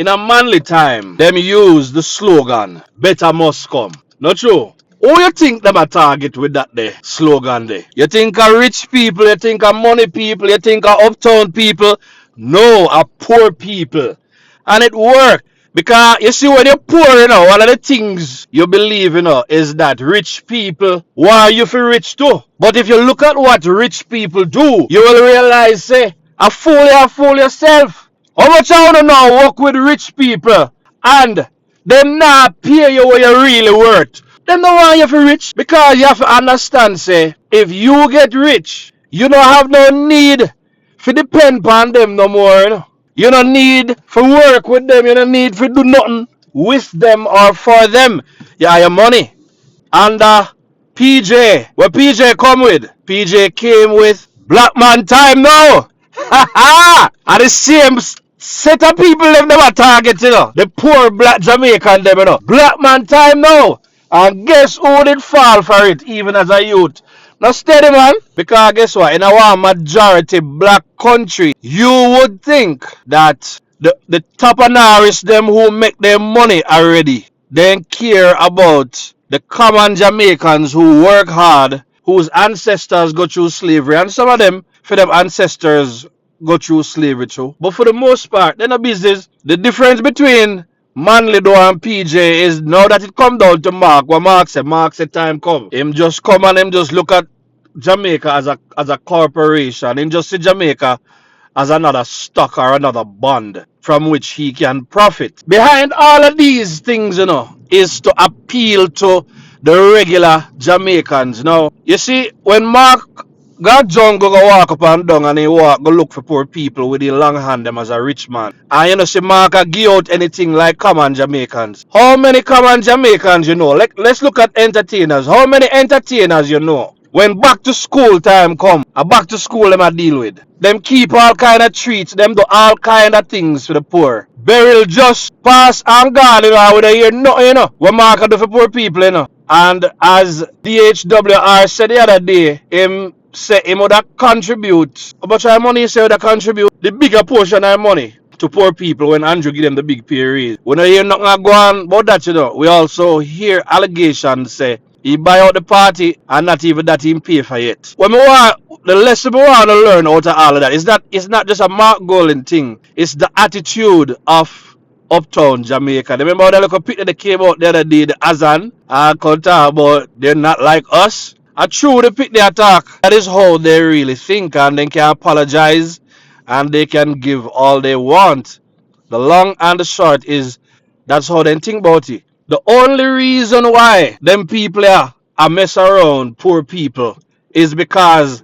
in a manly time, them use the slogan, better must come. Not true? Who you think them a target with that there slogan there? You think of rich people, you think of money people, you think of uptown people? No, a poor people. And it work. Because you see when you're poor, one of the things you believe, is that rich people want you for rich too. But if you look at what rich people do, you will realize, say, a fool yourself. How much I want to know work with rich people and them not pay you what you're really worth. Them don't want you for rich because you have to understand, say, if you get rich, you don't have no need to depend on them no more. You don't need for work with them. You don't need for do nothing with them or for them. You have your money. And PJ, what PJ come with? PJ came with Black Man Time now. Ha ha! And the same set of people them never target, the poor black Jamaican them, Black Man Time now. And guess who did fall for it, even as a youth? Now steady, man. Because guess what? In our majority black country, you would think that the top and them who make their money already, they care about the common Jamaicans who work hard, whose ancestors go through slavery. And some of them, for them ancestors, go through slavery too. But for the most part, they're not business. The difference between Manly though and PJ is now that it come down to Mark. What Mark said time come. Him just come and him just look at Jamaica as a corporation. Him just see Jamaica as another stock or another bond from which he can profit. Behind all of these things, is to appeal to the regular Jamaicans. Now, you see, when Mark got John go walk up and down and he go look for poor people with the long hand them as a rich man. And see Mark give out anything like common Jamaicans. How many common Jamaicans you know? Let's look at entertainers. How many entertainers you know? When back to school time come, a back to school them I deal with. Them keep all kind of treats, them do all kind of things for the poor. Beryl just pass and gone, with a year nothing, what Mark do for poor people, And as DHWR said the other day, him say him would contribute. How much money he say would contribute? The bigger portion of money to poor people when Andrew give them the big pay raise. When I hear nothing go on about that, we also hear allegations say he buy out the party and not even that he pay for it. When the lesson we want to learn out of all of that is that it's not just a Mark Golden thing. It's the attitude of Uptown Jamaica. Remember how that little picture that came out the other day, the Azan, and could talk about they're not like us. And true, they pick their attack. That is how they really think, and they can apologize and they can give all they want. The long and the short is that's how they think about it. The only reason why them people are mess around poor people is because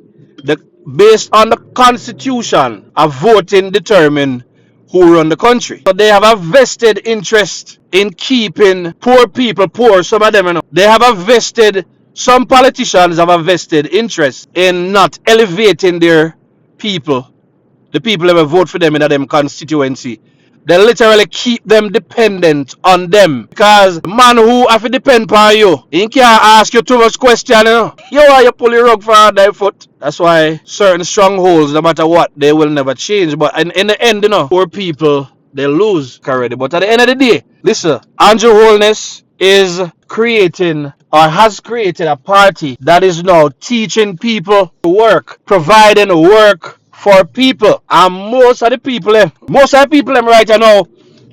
based on the constitution, a voting determine who run the country. So they have a vested interest in keeping poor people poor. Some of them, they have a vested. Some politicians have a vested interest in not elevating their people, the people that will vote for them in them constituency. They literally keep them dependent on them. Because the man who have to depend on you, he can't ask you too much question, You are you pull your rug for their foot. That's why certain strongholds, no matter what, they will never change. But in the end, poor people, they lose already. But at the end of the day, listen, Andrew Holness is creating or has created a party that is now teaching people to work, providing work for people. And most of the people right now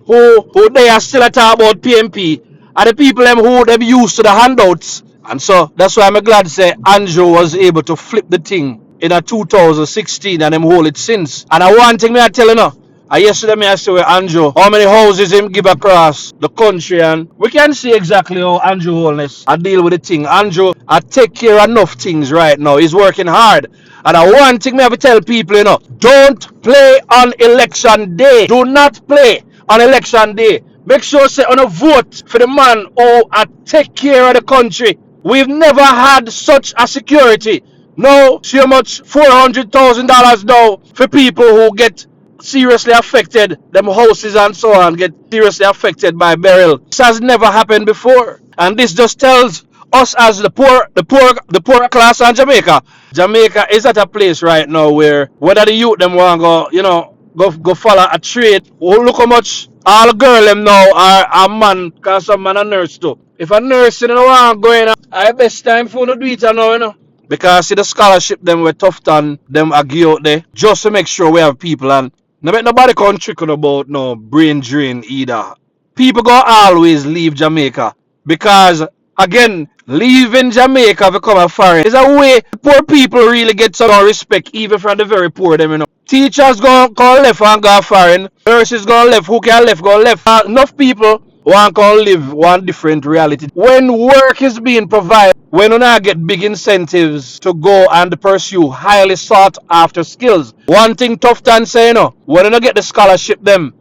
who they are still talking about PMP are the people who they used to the handouts. And so that's why I'm glad to say Andrew was able to flip the thing in a 2016 and them hold it since. And I one thing I tell you yesterday I saw Andrew how many houses him give across the country, and we can see exactly how Andrew Holness I deal with the thing. Andrew I take care of enough things right now. He's working hard. And I one thing I have to tell people, don't play on election day. Do not play on election day. Make sure say on a vote for the man who take care of the country. We've never had such a security. No, so much $400,000 now for people who get seriously affected, them houses and so on get seriously affected by Beryl. This has never happened before. And this just tells us as the poor class in Jamaica. Jamaica is at a place right now where whether the youth them want to go, go follow a trade. Oh, look how much all girl them now are a man, cause some man a nurse too. If a nurse you know want going on, I best time for no do it now, you know. Because see the scholarship them with Uptown, them are give out there just to make sure we have people and no make nobody come tricking about no brain drain either. People go always leave Jamaica because again leaving Jamaica become a foreign is a way poor people really get some respect even from the very poor them, you know. Teachers go left and go foreign. Nurses go left. Who can left go left. Enough people want to live one different reality. When work is being provided, when you not get big incentives to go and pursue highly sought after skills. One thing tough than say, you know, when you not get the scholarship them,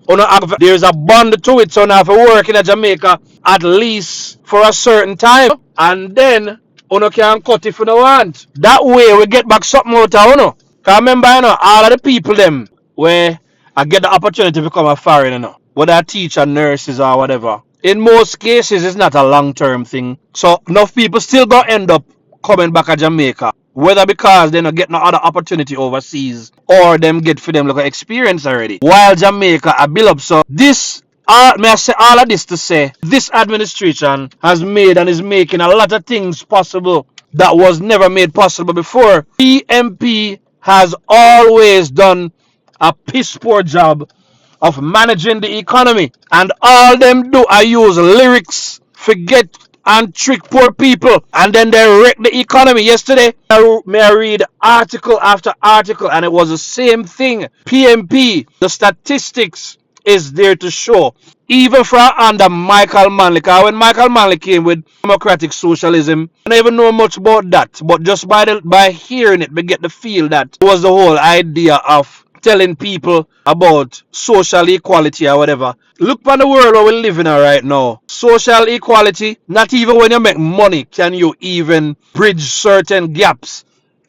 there's a bond to it, so you have to work in Jamaica at least for a certain time. And then you can cut if you don't want. That way we get back something out of you. Cause remember, you know, all of the people them where I get the opportunity to become a foreigner, you know, whether I teach or nurses or whatever. In most cases, it's not a long-term thing. So enough people still gonna end up coming back to Jamaica, whether because they don't get no other opportunity overseas or them get for them like experience already. While Jamaica a build up, so this. May I say all of this to say this administration has made and is making a lot of things possible that was never made possible before. PMP has always done a piss poor job of managing the economy, and all them do are use lyrics, forget and trick poor people, and then they wreck the economy. Yesterday, I read article after article, and it was the same thing. PMP, the statistics is there to show. Even from under Michael Manley, because when Michael Manley came with democratic socialism, I don't even know much about that, but just by hearing it, we get the feel that it was the whole idea of telling people about social equality or whatever. Look at the world where we live in right now. Social equality, not even when you make money can you even bridge certain gaps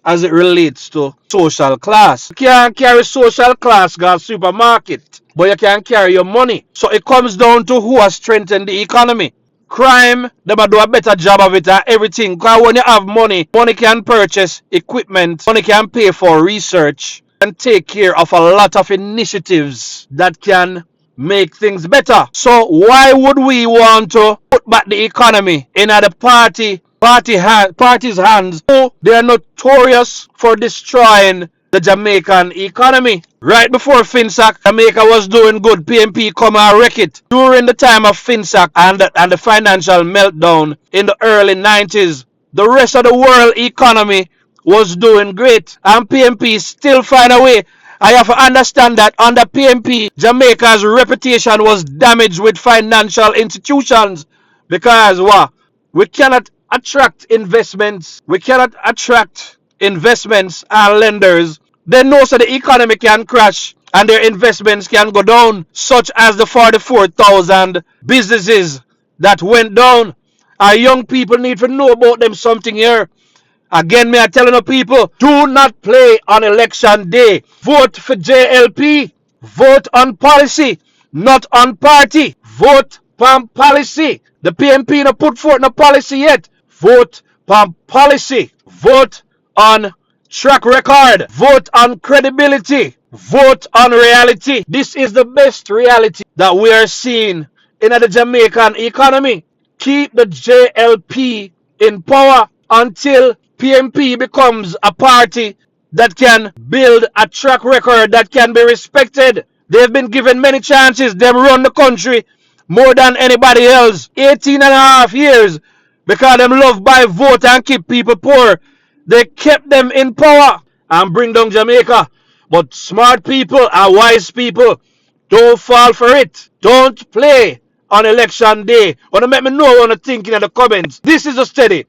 as it relates to social class. You can't carry social class go to supermarket, but you can carry your money. So it comes down to who has strengthened the economy. Crime, they do a better job of it and everything. Because when you have money, money can purchase equipment, money can pay for research, and take care of a lot of initiatives that can make things better. So why would we want to put back the economy in the party's hands? Oh, they are notorious for destroying the Jamaican economy. Right before FinSac, Jamaica was doing good. PMP come and wreck it. During the time of FinSac and the financial meltdown in the early 90s, the rest of the world economy was doing great, and PMP still find a way. I have to understand that under PMP, Jamaica's reputation was damaged with financial institutions because what? We cannot attract investments. We cannot attract investments and lenders. They know so the economy can crash and their investments can go down, such as the 44,000 businesses that went down. Our young people need to know about them something here. Again, me are telling the people, do not play on election day. Vote for JLP. Vote on policy, not on party. Vote on policy. The PMP not put forth no policy yet. Vote on policy. Vote on track record. Vote on credibility. Vote on reality. This is the best reality that we are seeing in the Jamaican economy. Keep the JLP in power until PMP becomes a party that can build a track record that can be respected. They've been given many chances. They run the country more than anybody else. 18 and a half years. Because them love by vote and keep people poor. They kept them in power and bring down Jamaica. But smart people and wise people, don't fall for it. Don't play on election day. Wanna make me know what you're thinking in the comments. This is a steady.